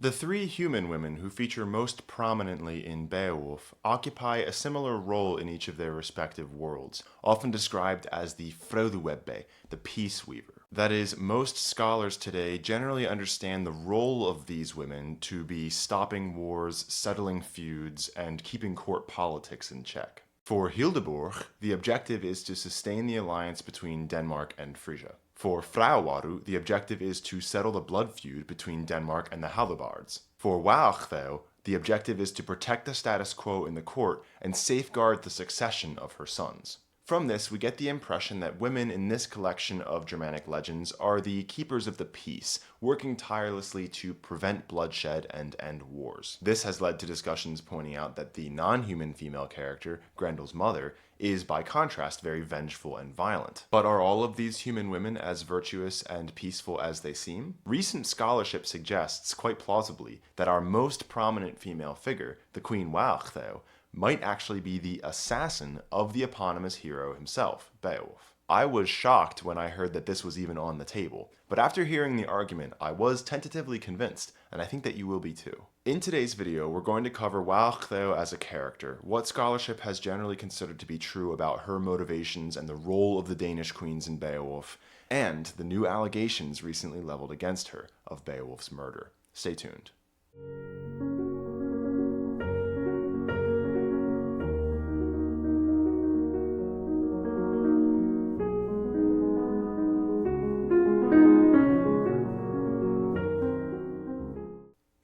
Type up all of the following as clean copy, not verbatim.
The three human women who feature most prominently in Beowulf occupy a similar role in each of their respective worlds, often described as the Frøðuwebbe, the peaceweaver. That is, most scholars today generally understand the role of these women to be stopping wars, settling feuds, and keeping court politics in check. For Hildeburh, the objective is to sustain the alliance between Denmark and Frisia. For Frauwaru, the objective is to settle the blood feud between Denmark and the Halibards. For Wealhþeow, the objective is to protect the status quo in the court and safeguard the succession of her sons. From this, we get the impression that women in this collection of Germanic legends are the keepers of the peace, working tirelessly to prevent bloodshed and end wars. This has led to discussions pointing out that the non-human female character, Grendel's mother, is by contrast very vengeful and violent. But are all of these human women as virtuous and peaceful as they seem? Recent scholarship suggests, quite plausibly, that our most prominent female figure, the Queen Wealhþeow, might actually be the assassin of the eponymous hero himself, Beowulf. I was shocked when I heard that this was even on the table, but after hearing the argument, I was tentatively convinced, and I think that you will be too. In today's video, we're going to cover Wealhþeow as a character, what scholarship has generally considered to be true about her motivations and the role of the Danish queens in Beowulf, and the new allegations recently leveled against her of Beowulf's murder. Stay tuned.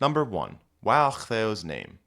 Number 1. Wealhþeow's name.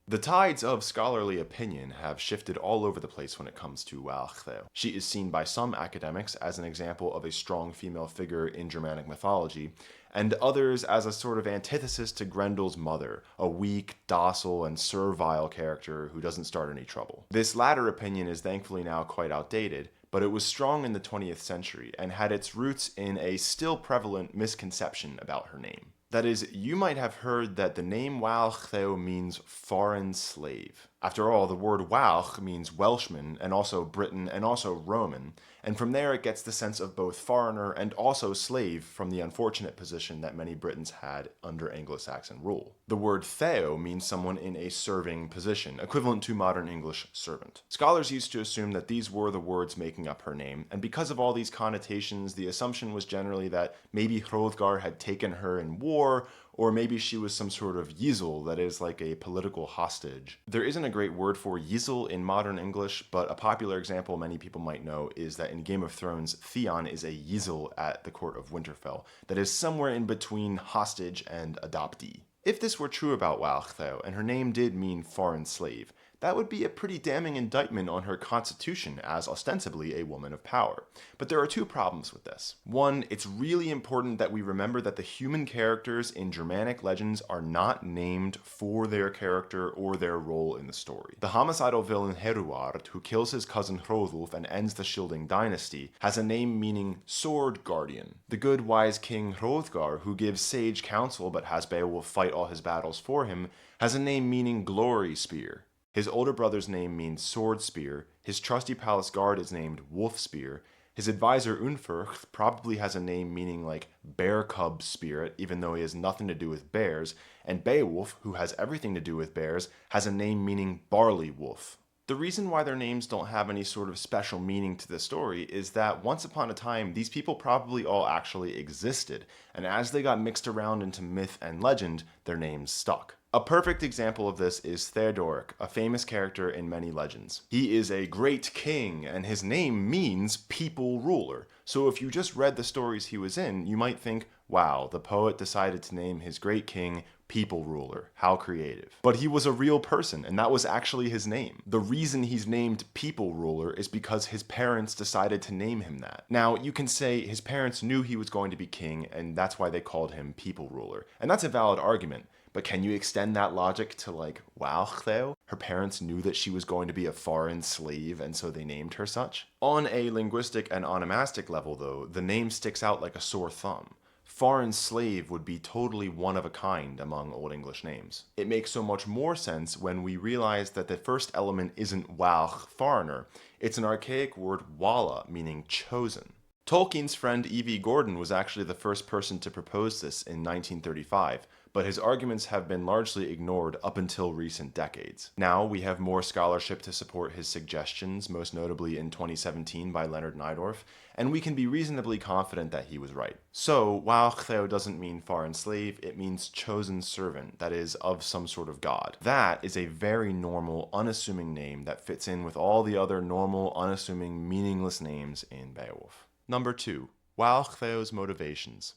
The tides of scholarly opinion have shifted all over the place when it comes to Wealhþeow. She is seen by some academics as an example of a strong female figure in Germanic mythology, and others as a sort of antithesis to Grendel's mother, a weak, docile, and servile character who doesn't start any trouble. This latter opinion is thankfully now quite outdated, but it was strong in the 20th century and had its roots in a still prevalent misconception about her name. That is, you might have heard that the name Wealhþeow means foreign slave. After all, the word Welsh means Welshman, and also Briton, and also Roman, and from there it gets the sense of both foreigner and also slave from the unfortunate position that many Britons had under Anglo-Saxon rule. The word Theo means someone in a serving position, equivalent to modern English servant. Scholars used to assume that these were the words making up her name, and because of all these connotations, the assumption was generally that maybe Hrothgar had taken her in war, or maybe she was some sort of Yizel, that is like a political hostage. There isn't a great word for Yizel in modern English, but a popular example many people might know is that in Game of Thrones, Theon is a Yizel at the court of Winterfell, that is somewhere in between hostage and adoptee. If this were true about Wealhþeow, and her name did mean foreign slave, that would be a pretty damning indictment on her constitution as ostensibly a woman of power. But there are two problems with this. One, it's really important that we remember that the human characters in Germanic legends are not named for their character or their role in the story. The homicidal villain Heruard, who kills his cousin Hroðulf and ends the Scylding dynasty, has a name meaning sword guardian. The good wise king Hrothgar, who gives sage counsel but has Beowulf fight all his battles for him, has a name meaning glory spear. His older brother's name means sword spear, his trusty palace guard is named wolf spear, his advisor Unferth probably has a name meaning like bear cub spirit, even though he has nothing to do with bears, and Beowulf, who has everything to do with bears, has a name meaning barley wolf. The reason why their names don't have any sort of special meaning to the story is that once upon a time, these people probably all actually existed, and as they got mixed around into myth and legend, their names stuck. A perfect example of this is Theodoric, a famous character in many legends. He is a great king, and his name means people ruler. So if you just read the stories he was in, you might think, wow, the poet decided to name his great king people ruler. How creative. But he was a real person, and that was actually his name. The reason he's named people ruler is because his parents decided to name him that. Now, you can say his parents knew he was going to be king, and that's why they called him people ruler. And that's a valid argument. But can you extend that logic to like Wealhþeow? Her parents knew that she was going to be a foreign slave, and so they named her such? On a linguistic and onomastic level though, the name sticks out like a sore thumb. Foreign slave would be totally one of a kind among Old English names. It makes so much more sense when we realize that the first element isn't Walch, foreigner, it's an archaic word walla, meaning chosen. Tolkien's friend E.V. Gordon was actually the first person to propose this in 1935, but his arguments have been largely ignored up until recent decades. Now we have more scholarship to support his suggestions, most notably in 2017 by Leonard Neidorff, and we can be reasonably confident that he was right. So, Wealhþeow doesn't mean foreign slave, it means chosen servant, that is, of some sort of god. That is a very normal, unassuming name that fits in with all the other normal, unassuming, meaningless names in Beowulf. Number 2. Wealhþeow's motivations.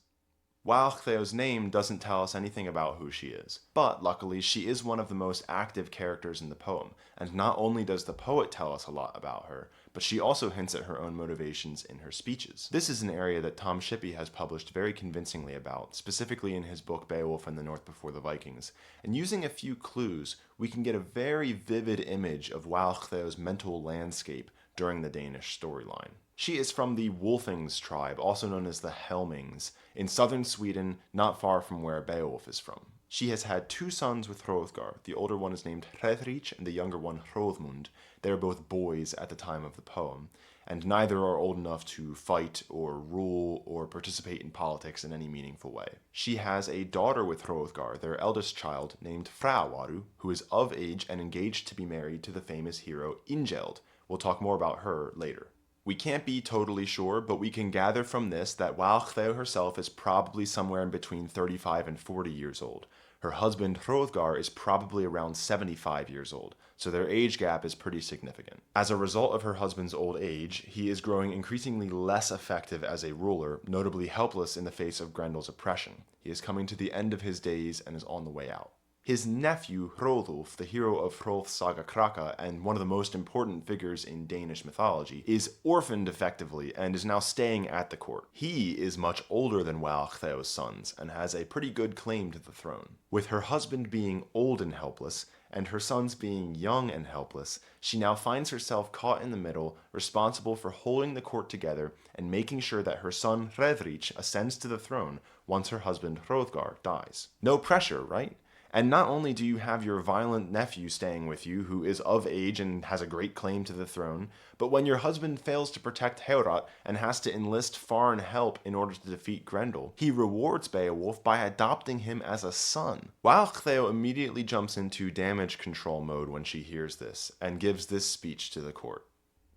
Wealhþeow's name doesn't tell us anything about who she is, but luckily she is one of the most active characters in the poem, and not only does the poet tell us a lot about her, but she also hints at her own motivations in her speeches. This is an area that Tom Shippey has published very convincingly about, specifically in his book Beowulf and the North Before the Vikings, and using a few clues, we can get a very vivid image of Wealhþeow's mental landscape during the Danish storyline. She is from the Wolfings tribe, also known as the Helmings, in southern Sweden, not far from where Beowulf is from. She has had 2 sons with Hrothgar. The older one is named Hrethric and the younger one Hrothmund. They are both boys at the time of the poem, and neither are old enough to fight or rule or participate in politics in any meaningful way. She has a daughter with Hrothgar, their eldest child, named Frauwaru, who is of age and engaged to be married to the famous hero Ingeld. We'll talk more about her later. We can't be totally sure, but we can gather from this that Wealhþeow herself is probably somewhere in between 35 and 40 years old. Her husband Hrothgar is probably around 75 years old, so their age gap is pretty significant. As a result of her husband's old age, he is growing increasingly less effective as a ruler, notably helpless in the face of Grendel's oppression. He is coming to the end of his days and is on the way out. His nephew, Hroðulf, the hero of Hrólf's saga Kraka and one of the most important figures in Danish mythology, is orphaned effectively and is now staying at the court. He is much older than Wealhþeow's sons and has a pretty good claim to the throne. With her husband being old and helpless, and her sons being young and helpless, she now finds herself caught in the middle, responsible for holding the court together and making sure that her son Hrethric ascends to the throne once her husband Hrothgar dies. No pressure, right? And not only do you have your violent nephew staying with you, who is of age and has a great claim to the throne, but when your husband fails to protect Heorot and has to enlist foreign help in order to defeat Grendel, he rewards Beowulf by adopting him as a son. Wealhþeow immediately jumps into damage control mode when she hears this, and gives this speech to the court.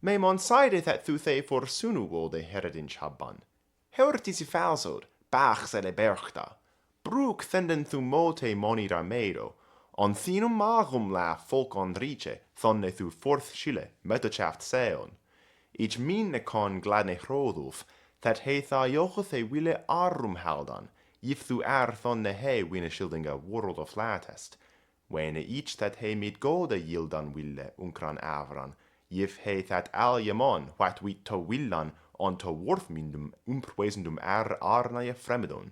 Me mon saide that thu the forsunu wolde heredin chabban. Heorot is falsod, bach sele berchta. Bruk thenden thu mote monira medo, on thinum magum la folk on riche, thonne thu forth chile, metachaft seon. Ich minne con gladne Hroðulf, that he tha jochothe wille arrum haldan, if thu thonne he winne schildinga world of latest. Wene each that he mit gode yildan wille unkran avran, if he that al yamon, what wit to willan, on to worthmindum umprwesendum arnaye fremedon.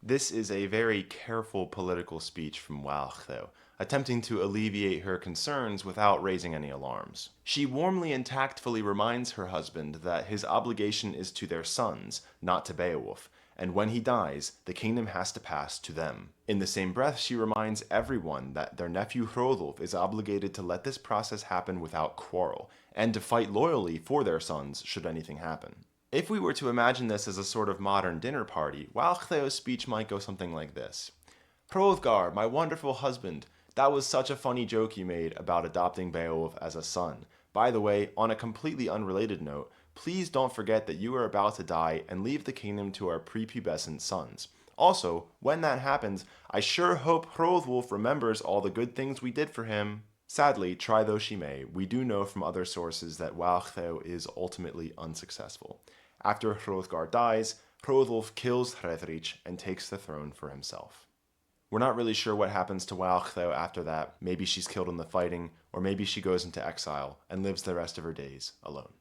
This is a very careful political speech from Wealhþeow, attempting to alleviate her concerns without raising any alarms. She warmly and tactfully reminds her husband that his obligation is to their sons, not to Beowulf, and when he dies, the kingdom has to pass to them. In the same breath, she reminds everyone that their nephew Hroðulf is obligated to let this process happen without quarrel, and to fight loyally for their sons should anything happen. If we were to imagine this as a sort of modern dinner party, Wealhþeow's speech might go something like this. Hrothgar, my wonderful husband, that was such a funny joke you made about adopting Beowulf as a son. By the way, on a completely unrelated note, please don't forget that you are about to die and leave the kingdom to our prepubescent sons. Also, when that happens, I sure hope Hroðulf remembers all the good things we did for him. Sadly, try though she may, we do know from other sources that Wealhþeow is ultimately unsuccessful. After Hrothgar dies, Hroðulf kills Hrethric and takes the throne for himself. We're not really sure what happens to Wealhþeow after that. Maybe she's killed in the fighting, or maybe she goes into exile and lives the rest of her days alone.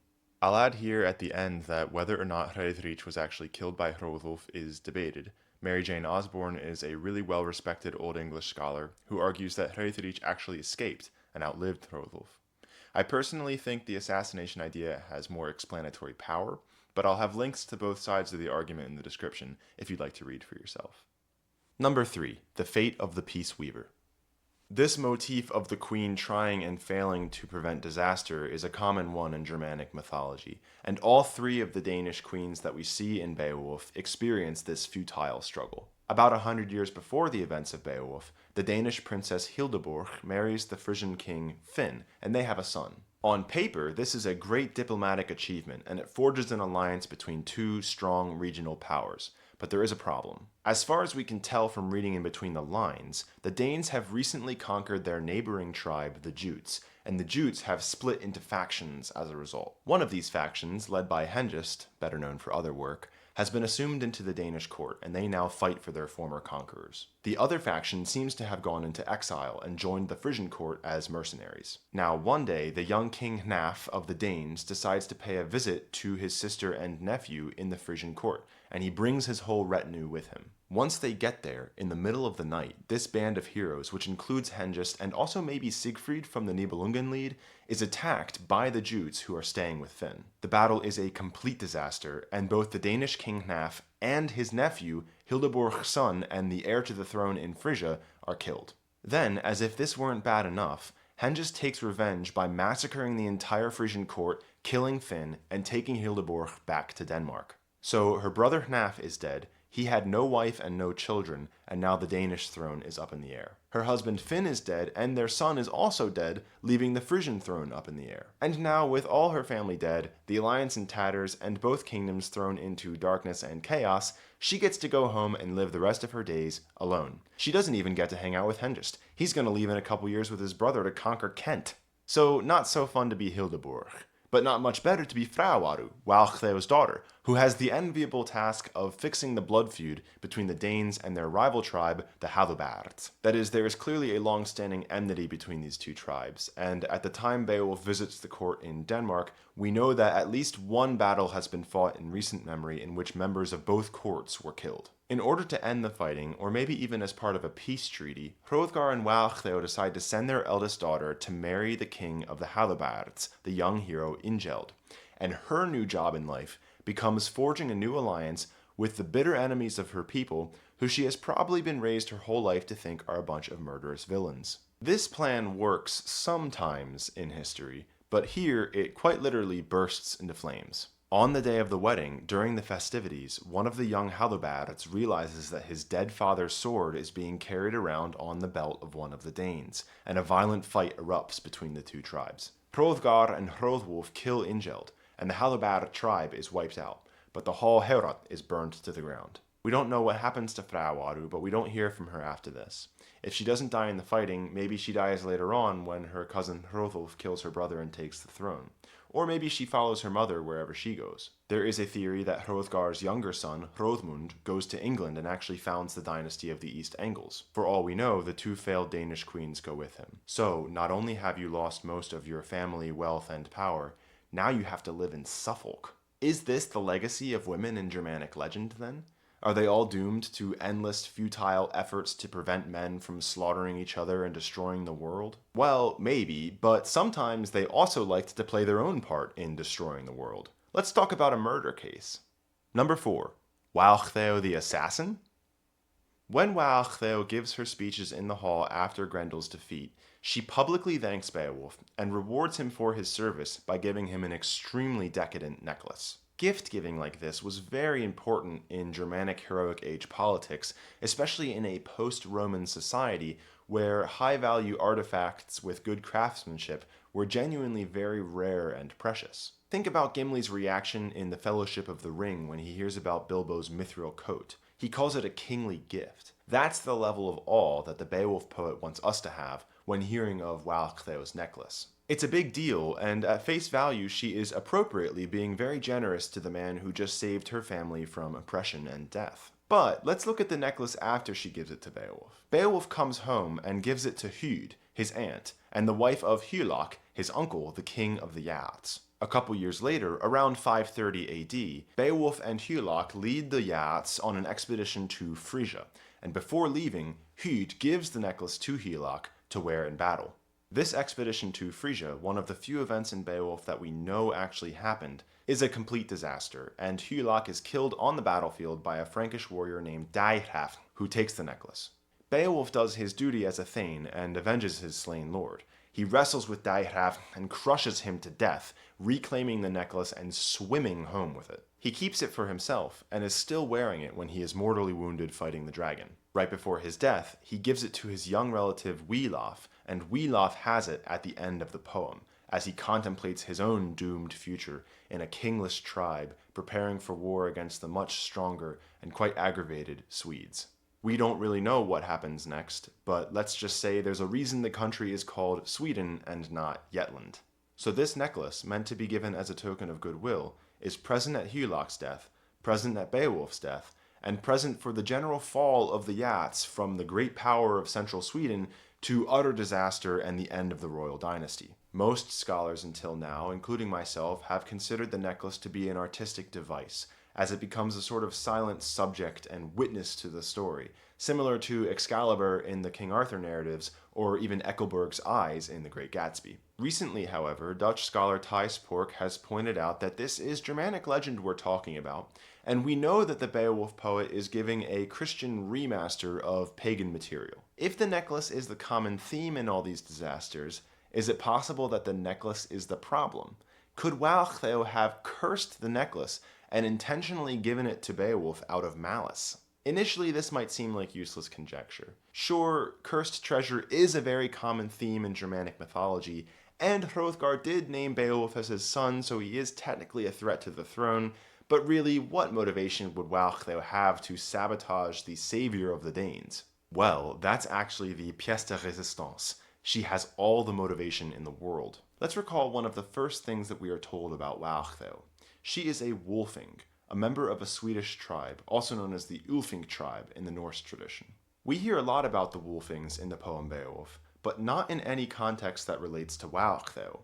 I'll add here at the end that whether or not Hrethric was actually killed by Hroðulf is debated. Mary Jane Osborne is a really well-respected Old English scholar who argues that Hrethric actually escaped and outlived Hroðulf. I personally think the assassination idea has more explanatory power, but I'll have links to both sides of the argument in the description if you'd like to read for yourself. Number 3. The fate of the peaceweaver. This motif of the queen trying and failing to prevent disaster is a common one in Germanic mythology, and all 3 of the Danish queens that we see in Beowulf experience this futile struggle. About 100 years before the events of Beowulf, the Danish princess Hildeburh marries the Frisian king Finn, and they have a son. On paper, this is a great diplomatic achievement, and it forges an alliance between two strong regional powers. But there is a problem. As far as we can tell from reading in between the lines, the Danes have recently conquered their neighboring tribe, the Jutes, and the Jutes have split into factions as a result. One of these factions, led by Hengist, better known for other work, has been assumed into the Danish court, and they now fight for their former conquerors. The other faction seems to have gone into exile and joined the Frisian court as mercenaries. Now, one day, the young King Hnaf of the Danes decides to pay a visit to his sister and nephew in the Frisian court, and he brings his whole retinue with him. Once they get there, in the middle of the night, this band of heroes, which includes Hengist and also maybe Siegfried from the Nibelungenlied, is attacked by the Jutes who are staying with Finn. The battle is a complete disaster, and both the Danish King Hnaf and his nephew, Hildeburh's son and the heir to the throne in Frisia, are killed. Then, as if this weren't bad enough, Hengist takes revenge by massacring the entire Frisian court, killing Finn, and taking Hildeburh back to Denmark. So her brother Hnaf is dead, he had no wife and no children, and now the Danish throne is up in the air. Her husband Finn is dead, and their son is also dead, leaving the Frisian throne up in the air. And now, with all her family dead, the alliance in tatters, and both kingdoms thrown into darkness and chaos, she gets to go home and live the rest of her days alone. She doesn't even get to hang out with Hengist. He's going to leave in a couple years with his brother to conquer Kent. So, not so fun to be Hildeburh. But not much better to be Wealhþeow, Wealhþeow's daughter, who has the enviable task of fixing the blood feud between the Danes and their rival tribe, the Halobards. That is, there is clearly a long-standing enmity between these two tribes, and at the time Beowulf visits the court in Denmark, we know that at least one battle has been fought in recent memory in which members of both courts were killed. In order to end the fighting, or maybe even as part of a peace treaty, Hrothgar and Wealhþeow decide to send their eldest daughter to marry the king of the Halobards, the young hero Ingeld. And her new job in life becomes forging a new alliance with the bitter enemies of her people, who she has probably been raised her whole life to think are a bunch of murderous villains. This plan works sometimes in history, but here it quite literally bursts into flames. On the day of the wedding, during the festivities, one of the young Halobards realizes that his dead father's sword is being carried around on the belt of one of the Danes, and a violent fight erupts between the two tribes. Hrothgar and Hroðwulf kill Ingeld, and the Halobard tribe is wiped out, but the Hall Heorot is burned to the ground. We don't know what happens to Wealhþeow, but we don't hear from her after this. If she doesn't die in the fighting, maybe she dies later on when her cousin Hroðwulf kills her brother and takes the throne. Or maybe she follows her mother wherever she goes. There is a theory that Hrothgar's younger son, Hroðmund, goes to England and actually founds the dynasty of the East Angles. For all we know, the two failed Danish queens go with him. So, not only have you lost most of your family, wealth, and power, now you have to live in Suffolk. Is this the legacy of women in Germanic legend, then? Are they all doomed to endless, futile efforts to prevent men from slaughtering each other and destroying the world? Well, maybe, but sometimes they also liked to play their own part in destroying the world. Let's talk about a murder case. Number 4. Wealhþeow the assassin? When Wealhþeow gives her speeches in the hall after Grendel's defeat, she publicly thanks Beowulf and rewards him for his service by giving him an extremely decadent necklace. Gift-giving like this was very important in Germanic heroic age politics, especially in a post-Roman society where high-value artifacts with good craftsmanship were genuinely very rare and precious. Think about Gimli's reaction in The Fellowship of the Ring when he hears about Bilbo's mithril coat. He calls it a kingly gift. That's the level of awe that the Beowulf poet wants us to have when hearing of Wealhþeow's necklace. It's a big deal, and at face value she is appropriately being very generous to the man who just saved her family from oppression and death. But let's look at the necklace after she gives it to Beowulf. Beowulf comes home and gives it to Hyd, his aunt, and the wife of Hygelac, his uncle, the king of the Geats. A couple years later, around 530 AD, Beowulf and Hygelac lead the Geats on an expedition to Frisia, and before leaving, Hyd gives the necklace to Hygelac to wear in battle. This expedition to Frisia, one of the few events in Beowulf that we know actually happened, is a complete disaster, and Hygelac is killed on the battlefield by a Frankish warrior named Daihrafn, who takes the necklace. Beowulf does his duty as a thane and avenges his slain lord. He wrestles with Daihrav and crushes him to death, reclaiming the necklace and swimming home with it. He keeps it for himself and is still wearing it when he is mortally wounded fighting the dragon. Right before his death, he gives it to his young relative Wealhþeow, and Wealhþeow has it at the end of the poem, as he contemplates his own doomed future in a kingless tribe preparing for war against the much stronger and quite aggravated Swedes. We don't really know what happens next, but let's just say there's a reason the country is called Sweden and not Jutland. So this necklace, meant to be given as a token of goodwill, is present at Hjulak's death, present at Beowulf's death, and present for the general fall of the Jats from the great power of central Sweden to utter disaster and the end of the royal dynasty. Most scholars until now, including myself, have considered the necklace to be an artistic device, as it becomes a sort of silent subject and witness to the story, similar to Excalibur in the King Arthur narratives, or even Eckelberg's eyes in The Great Gatsby. Recently, however, Dutch scholar Thijs Pork has pointed out that this is Germanic legend we're talking about, and we know that the Beowulf poet is giving a Christian remaster of pagan material. If the necklace is the common theme in all these disasters, is it possible that the necklace is the problem? Could Wealhþeow have cursed the necklace and intentionally given it to Beowulf out of malice? Initially, this might seem like useless conjecture. Sure, cursed treasure is a very common theme in Germanic mythology, and Hrothgar did name Beowulf as his son, so he is technically a threat to the throne, but really, what motivation would Wealhþeow have to sabotage the savior of the Danes? Well, that's actually the pièce de résistance. She has all the motivation in the world. Let's recall one of the first things that we are told about Wealhþeow. She is a wolfing, a member of a Swedish tribe, also known as the Ulfing tribe in the Norse tradition. We hear a lot about the wolfings in the poem Beowulf, but not in any context that relates to Wealhþeow.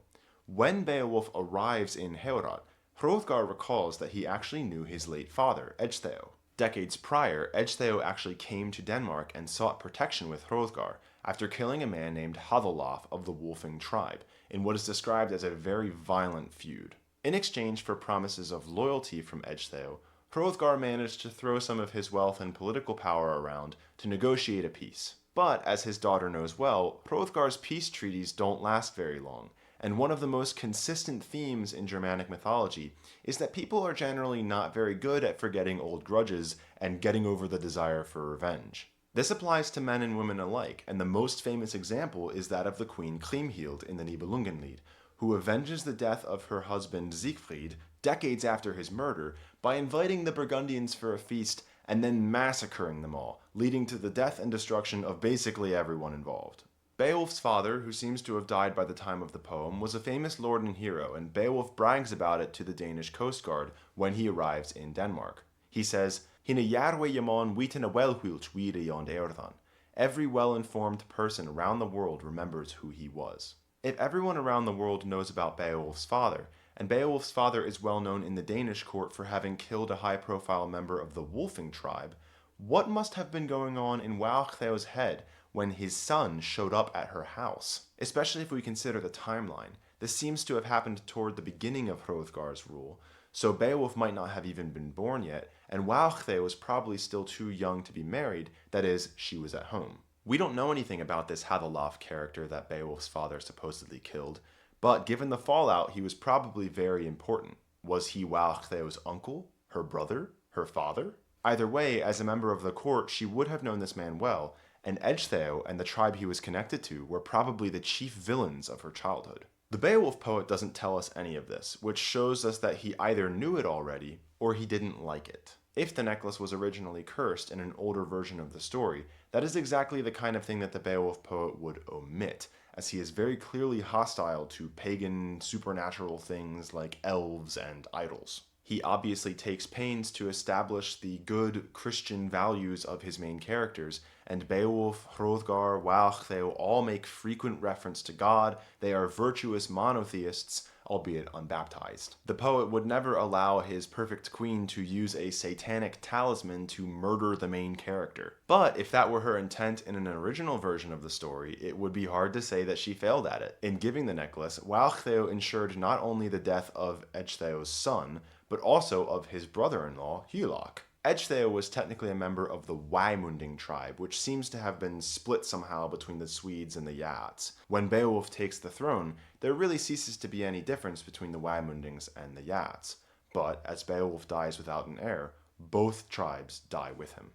When Beowulf arrives in Heorot, Hrothgar recalls that he actually knew his late father, Wealhþeow. Decades prior, Wealhþeow actually came to Denmark and sought protection with Hrothgar after killing a man named Wealhþeow of the Wolfing tribe in what is described as a very violent feud. In exchange for promises of loyalty from Wealhþeow, Hrothgar managed to throw some of his wealth and political power around to negotiate a peace. But, as his daughter knows well, Hrothgar's peace treaties don't last very long, and one of the most consistent themes in Germanic mythology is that people are generally not very good at forgetting old grudges and getting over the desire for revenge. This applies to men and women alike, and the most famous example is that of the Queen Kriemhild in the Nibelungenlied, who avenges the death of her husband Siegfried decades after his murder by inviting the Burgundians for a feast and then massacring them all, leading to the death and destruction of basically everyone involved. Beowulf's father, who seems to have died by the time of the poem, was a famous lord and hero, and Beowulf brags about it to the Danish coast guard when he arrives in Denmark. He says, "Hine jarwe jamon witen a welhult wide yond earthan." Every well-informed person around the world remembers who he was. If everyone around the world knows about Beowulf's father, and Beowulf's father is well known in the Danish court for having killed a high-profile member of the Wolfing tribe, what must have been going on in Wealhtheow's head when his son showed up at her house? Especially if we consider the timeline. This seems to have happened toward the beginning of Hrothgar's rule, so Beowulf might not have even been born yet, and Wealhtheow was probably still too young to be married, that is, she was at home. We don't know anything about this Wealhtheow character that Beowulf's father supposedly killed, but given the fallout, he was probably very important. Was he Wealhtheow's uncle, her brother, her father? Either way, as a member of the court, she would have known this man well, and Wealhtheow and the tribe he was connected to were probably the chief villains of her childhood. The Beowulf poet doesn't tell us any of this, which shows us that he either knew it already, or he didn't like it. If the necklace was originally cursed in an older version of the story, that is exactly the kind of thing that the Beowulf poet would omit, as he is very clearly hostile to pagan, supernatural things like elves and idols. He obviously takes pains to establish the good Christian values of his main characters, and Beowulf, Hrothgar, Wealhtheow all make frequent reference to God. They are virtuous monotheists, albeit unbaptized. The poet would never allow his perfect queen to use a satanic talisman to murder the main character. But if that were her intent in an original version of the story, it would be hard to say that she failed at it. In giving the necklace, Wealhtheow ensured not only the death of Wealhtheow's son, but also of his brother-in-law, Hjulak. Wealhþeow was technically a member of the Weimunding tribe, which seems to have been split somehow between the Swedes and the Geats. When Beowulf takes the throne, there really ceases to be any difference between the Weimundings and the Geats. But as Beowulf dies without an heir, both tribes die with him.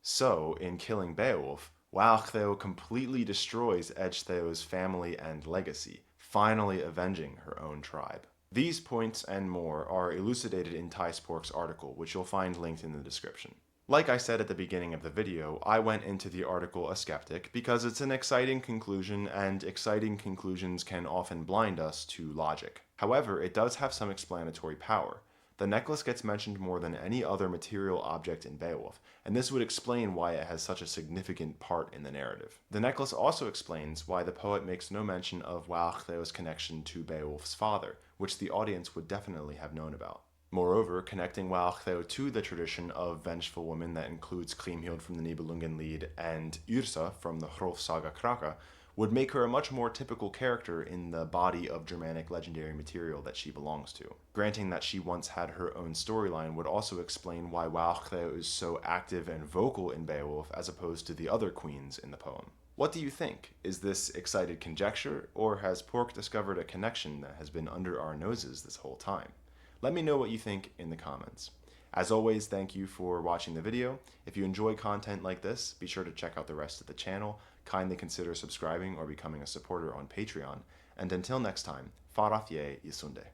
So, in killing Beowulf, Wealhþeow completely destroys Wealhtheow's family and legacy, finally avenging her own tribe. These points and more are elucidated in Taispork's article, which you'll find linked in the description. Like I said at the beginning of the video, I went into the article a skeptic because it's an exciting conclusion, and exciting conclusions can often blind us to logic. However, it does have some explanatory power. The necklace gets mentioned more than any other material object in Beowulf, and this would explain why it has such a significant part in the narrative. The necklace also explains why the poet makes no mention of Wealhtheow's connection to Beowulf's father, which the audience would definitely have known about. Moreover, connecting Wealhþeow to the tradition of vengeful women that includes Kriemhild from the Nibelungenlied and Yrsa from the Hrolfsaga Kraka would make her a much more typical character in the body of Germanic legendary material that she belongs to. Granting that she once had her own storyline would also explain why Wealhþeow is so active and vocal in Beowulf as opposed to the other queens in the poem. What do you think? Is this excited conjecture, or has Pork discovered a connection that has been under our noses this whole time? Let me know what you think in the comments. As always, thank you for watching the video. If you enjoy content like this, be sure to check out the rest of the channel. Kindly consider subscribing or becoming a supporter on Patreon. And until next time, Wealhþeow Isunde.